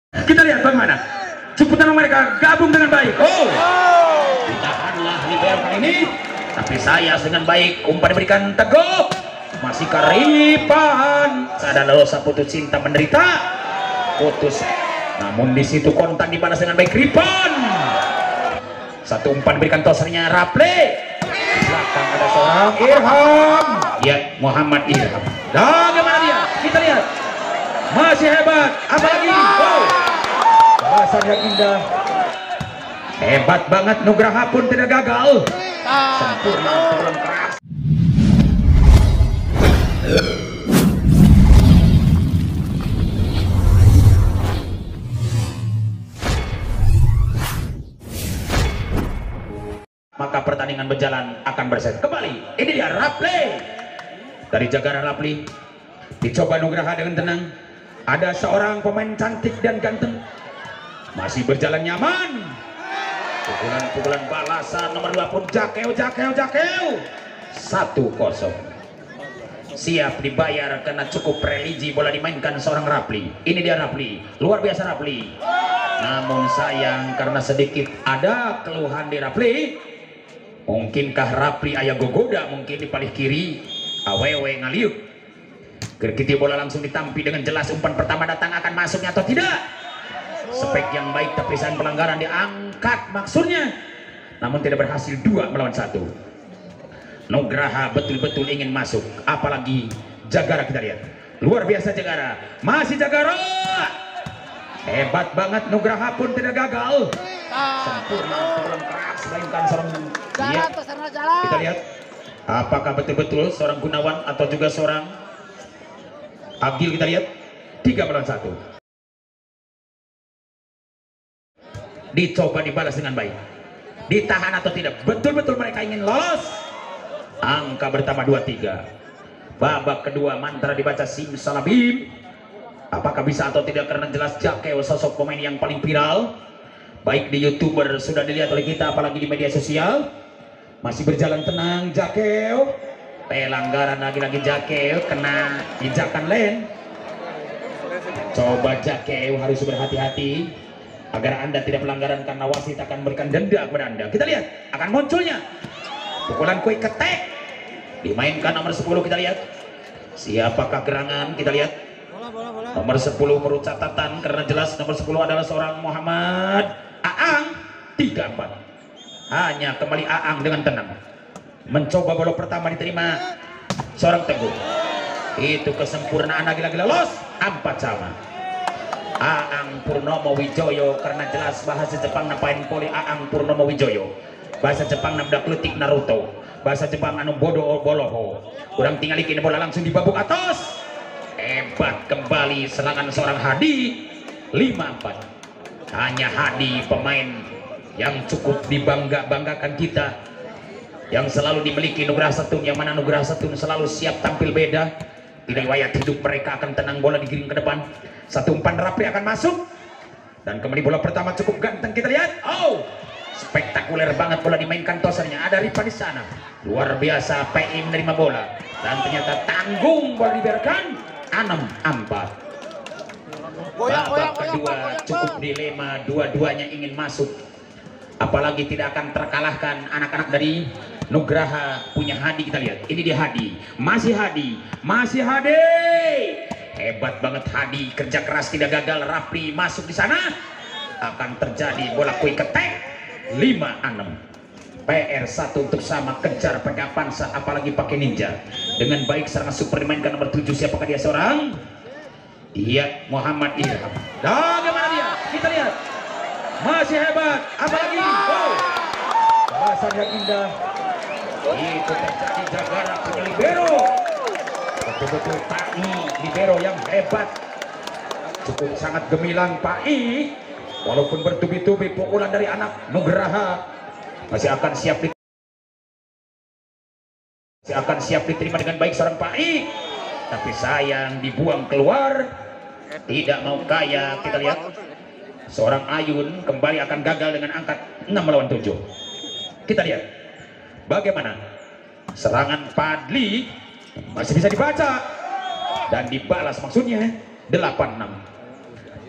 Kita lihat bagaimana jemputan mereka gabung dengan baik. Oh, ditahanlah libero kali ini, tapi saya dengan baik umpan diberikan teguh, masih Karipan. Ada Losa putus cinta menderita, putus. Namun di situ kontan dibalas dengan baik Ripan. Satu umpan diberikan tosernya Raple. Belakang ada seorang Irham. Ya, Muhammad Irham. Bagaimana dia? Kita lihat. Masih hebat. Apalagi? Wow. Bahasan yang indah. Hebat banget. Nugraha pun tidak gagal. Sempurna turun keras. Maka pertandingan berjalan akan berset kembali. Ini dia Raple dari Jagara Rapli. Dicoba Nugraha dengan tenang. Ada seorang pemain cantik dan ganteng, masih berjalan nyaman. Pukulan-pukulan balasan nomor 2 pun Jakeu 1-0. Siap dibayar karena cukup religi bola dimainkan seorang Rapli. Ini dia Rapli, luar biasa Rapli. Namun sayang karena sedikit ada keluhan di Rapli. Mungkinkah Rapli ayah gogoda mungkin di paling kiri awewe ngaliuk. Gergiti bola langsung ditampi dengan jelas. Umpan pertama datang akan masuknya atau tidak. Spek yang baik tapi saat pelanggaran diangkat maksudnya. Namun tidak berhasil 2 melawan 1. Nugraha betul-betul ingin masuk. Apalagi Jagara kita lihat. Luar biasa Jagara. Masih Jagara. Hebat banget Nugraha pun tidak gagal. Sempurna turun keras mainkan seorang ya. Kita lihat apakah betul-betul seorang Gunawan atau juga seorang Agil. Kita lihat 3 melawan 1. Dicoba dibalas dengan baik. Ditahan atau tidak. Betul-betul mereka ingin lolos. Angka bertambah 2-3. Babak kedua mantra dibaca simsalabim. Apakah bisa atau tidak karena jelas Jakeu sosok pemain yang paling viral. Baik di YouTuber sudah dilihat oleh kita apalagi di media sosial. Masih berjalan tenang Jakeu. Pelanggaran lagi-lagi Jakeu kena injakan len. Coba Jakeu harus berhati-hati agar Anda tidak pelanggaran karena wasit akan memberikan denda kepada Anda. Kita lihat akan munculnya pukulan kue ketek dimainkan nomor 10. Kita lihat siapakah gerangan. Kita lihat nomor 10 menurut catatan karena jelas nomor 10 adalah seorang Muhammad Aang. 3-4 hanya kembali Aang dengan tenang. Mencoba bola pertama diterima seorang Teguh. Itu kesempurnaan lagi-lagi lolos. 4 sama. Aang Purnomo Wijoyo karena jelas bahasa Jepang napain poli Aang Purnomo Wijoyo. Bahasa Jepang namdak letik Naruto. Bahasa Jepang anu bodo boloho. Kurang tinggal ini bola langsung dibabuk atas. Hebat kembali serangan seorang Hadi. 5-4. Hanya Hadi pemain yang cukup dibanggakan kita, yang selalu dimiliki Nugraha Setun, yang mana Nugraha Setun selalu siap tampil beda. Tidak riwayat hidup mereka akan tenang bola digiring ke depan. Satu umpan Rapli akan masuk dan kembali bola pertama cukup ganteng. Kita lihat, oh spektakuler banget bola dimainkan tosernya. Ada Ripa di sana, luar biasa. PI menerima bola dan ternyata tanggung bola dibiarkan. 6-4. Babak kedua cukup dilema, dua-duanya ingin masuk. Apalagi tidak akan terkalahkan anak-anak dari Nugraha punya Hadi. Kita lihat ini dia Hadi, masih Hadi, masih Hadi. Hebat banget Hadi, kerja keras tidak gagal. Rapli masuk di sana akan terjadi bola kue ketek. 5-6. PR1 untuk sama kejar pedapan apalagi pakai ninja dengan baik. Serangan super dimainkan nomor 7. Siapakah dia seorang? Iya Muhammad Irham. Bagaimana dia? Kita lihat masih hebat. Apalagi wow. Bahasan yang indah. Itu terjadi Jagara punya libero. Betul-betul Pai libero yang hebat. Cukup sangat gemilang Pai. Walaupun bertubi-tubi pukulan dari anak Nugraha masih akan siap diterima dengan baik seorang Pai. Tapi sayang dibuang keluar. Tidak mau kaya. Kita lihat seorang Ayun kembali akan gagal dengan angka 6 melawan 7. Kita lihat bagaimana serangan Padli masih bisa dibaca dan dibalas maksudnya 8-6.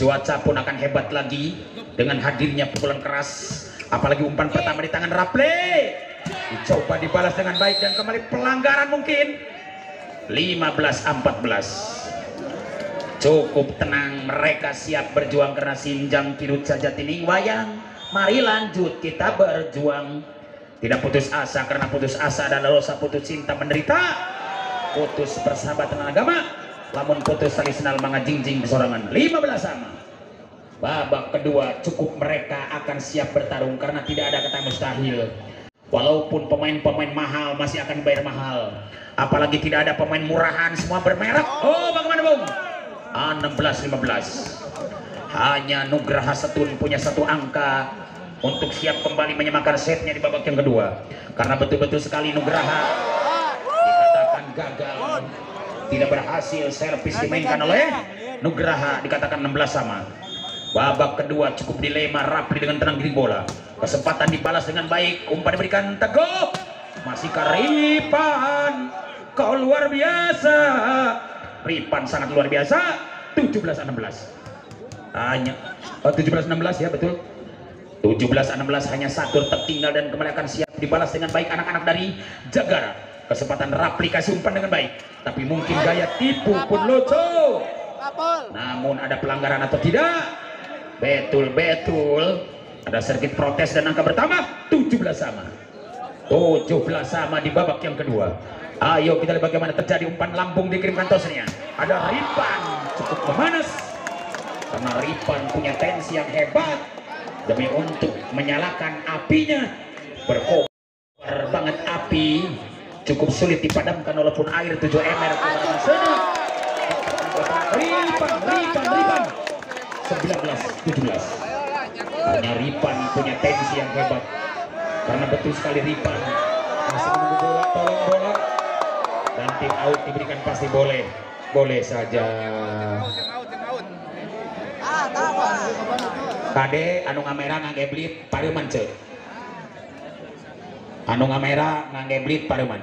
Cuaca pun akan hebat lagi dengan hadirnya pukulan keras, apalagi umpan pertama di tangan Raple. Dicoba dibalas dengan baik dan kembali pelanggaran mungkin. 15-14. Cukup tenang, mereka siap berjuang karena sinjang kirut saja tining wayang. Mari lanjut kita berjuang. Tidak putus asa, karena putus asa adalah dosa, putus cinta menderita, putus persahabatan agama, lamun putus tali senal manga jingjing besorangan. 15 sama. Babak kedua cukup mereka akan siap bertarung karena tidak ada kata mustahil. Walaupun pemain-pemain mahal masih akan bayar mahal, apalagi tidak ada pemain murahan, semua bermerek. Oh, bagaimana Bung? 16-15. Hanya Nugraha Setun punya satu angka untuk siap kembali menyamakan setnya di babak yang kedua, karena betul-betul sekali Nugraha dikatakan gagal, tidak berhasil servis dimainkan oleh Nugraha, dikatakan 16 sama. Babak kedua cukup dilema, Rapli dengan tenang giring bola, kesempatan dibalas dengan baik, umpan diberikan Teguh, masih ke Ripan, kau luar biasa. Ripan sangat luar biasa. 17-16. Hanya 17-16 ya, betul. 17-16, hanya satu tertinggal dan kembali akan siap dibalas dengan baik anak-anak dari Jagara. Kesempatan Rapli kasih umpan dengan baik, tapi mungkin gaya tipu pun lucu. Namun ada pelanggaran atau tidak? Betul-betul ada sedikit protes dan angka bertambah. 17 sama. 17 sama di babak yang kedua. Ayo kita lihat bagaimana terjadi, umpan lambung dikirimkan tosnya. Ada Ripan, cukup memanas karena Ripan punya tensi yang hebat demi untuk menyalakan apinya. Berkobar banget api, cukup sulit dipadamkan walaupun air 7 ml ke dalam sana. Ripan 19-17. Hanya Ripan punya tensi yang hebat karena betul sekali Ripan masih menunggu bola, tolong bola, dan tim out diberikan pasti boleh saja. Kade anu ngamera ngageblit pareuman cek, anu ngamera ngageblit pareuman,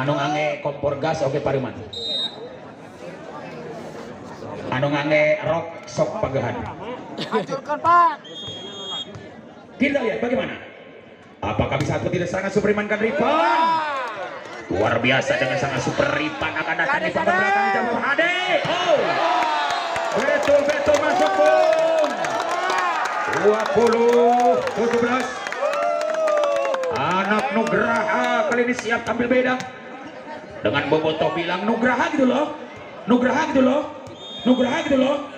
anu ngange kompor gas oke pareuman, anu ngange rok sok pagehan. Hancurkan Pak. Kita lihat bagaimana, apakah bisa atau tidak sangat superimankan Ripan. Luar biasa dengan sangat super Ripan akan datang di papan belakang jalur Hade. Oh, betul-betul masuk Bung. 20-17. Anak Nugraha kali ini siap tampil beda. Dengan Bobotoh bilang Nugraha gitu loh, Nugraha gitu loh, Nugraha gitu loh.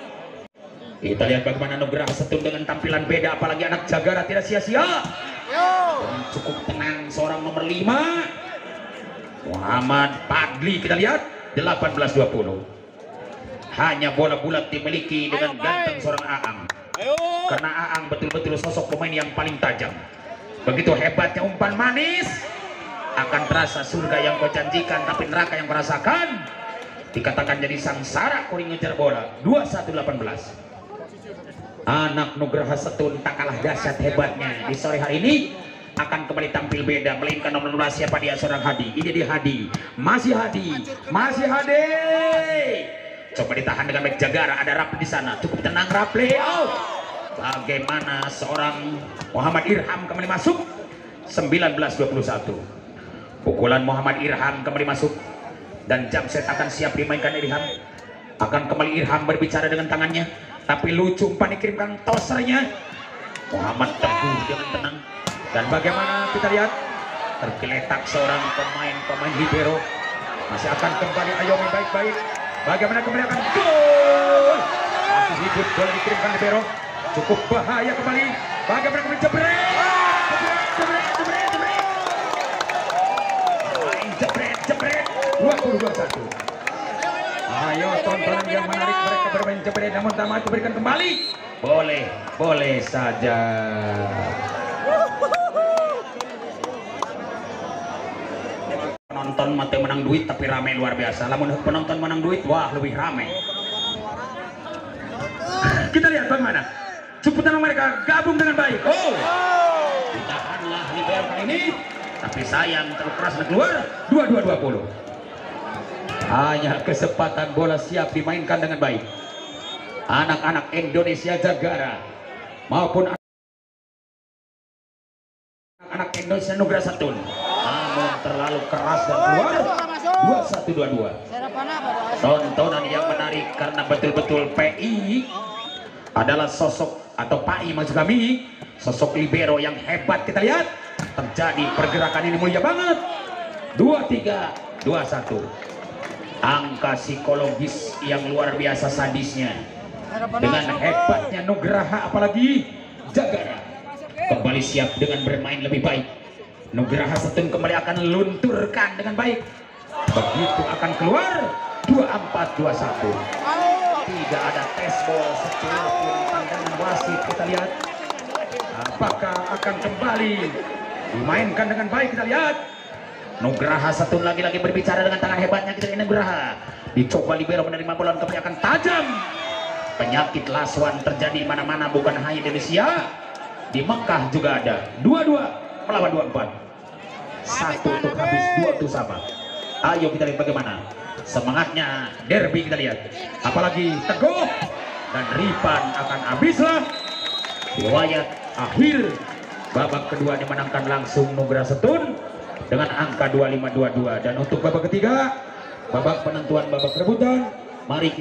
Kita lihat bagaimana Nugraha Setun dengan tampilan beda, apalagi anak Jagara tidak sia-sia. Dan cukup tenang seorang nomor 5 Muhammad Padli. Kita lihat 18-20. Hanya bola bulat dimiliki dengan ganteng seorang Aang, karena Aang betul-betul sosok pemain yang paling tajam. Begitu hebatnya umpan manis, akan terasa surga yang kau janjikan tapi neraka yang kau rasakan. Dikatakan jadi sangsara kuring ngejar bola. 21-18. Anak Nugraha Setun tak kalah dahsyat hebatnya di sore hari ini, akan kembali tampil beda, melainkan nomor 12 siapa dia, seorang Hadi. Ini dia Hadi, masih Hadi, masih Hadi. Coba ditahan dengan baik Jagara, ada Rapli di sana, cukup tenang Rapli. Oh, bagaimana seorang Muhammad Irham kembali masuk. 19-21. Pukulan Muhammad Irham kembali masuk dan jam set akan siap dimainkan. Irham akan kembali, Irham berbicara dengan tangannya, tapi lucu umpan dikirimkan tosernya. Muhammad Teguh dengan tenang, dan bagaimana kita lihat tergeletak seorang pemain libero. Masih akan kembali ayomi baik-baik, bagaimana kembali akan gol, masih hidup, bola dikirimkan libero, cukup bahaya kembali, bagaimana kembali jebret, jebret 20-21. Ayo tontonan yang menarik, mereka bermain jebret, namun tamat diberikan kembali. Boleh saja. Penonton mati menang duit tapi ramai luar biasa. Namun penonton menang duit, wah lebih ramai. Kita lihat bagaimana jemputan mereka gabung dengan baik. Oh, ditahanlah libero kali ini, tapi sayang terlalu keras dan keluar. 22-20. Hanya kesempatan bola siap dimainkan dengan baik. anak-anak Indonesia Jagara maupun anak Indonesia Nugra Satun, namun terlalu keras dan keluar 21-22. Tontonan yang menarik karena betul-betul PI adalah sosok atau PAI maksud kami, sosok libero yang hebat. Kita lihat terjadi pergerakan ini mulia banget. 23-21. Angka psikologis yang luar biasa sadisnya dengan hebatnya Nugraha, apalagi Jagara kembali siap dengan bermain lebih baik. Nugraha Satun kembali akan lunturkan dengan baik. Begitu akan keluar 24-21. Tidak ada tes ball secara pun pandangan wasit. Kita lihat apakah akan kembali dimainkan dengan baik. Kita lihat Nugraha Satun lagi-lagi berbicara dengan tangan hebatnya. Kita lihat Nugraha dicoba libero menerima bola kembali akan tajam. Penyakit lasuan terjadi mana-mana, bukan hanya di Indonesia, di Mekah juga ada. 22 melawan 24. Satu untuk habis, dua untuk sama. Ayo kita lihat bagaimana semangatnya derby. Kita lihat apalagi Teguh dan Ripan akan habislah. Riwayat akhir babak kedua dimenangkan langsung Nugraha Satun dengan angka 25-22. Dan untuk babak ketiga, babak penentuan, babak rebutan, mari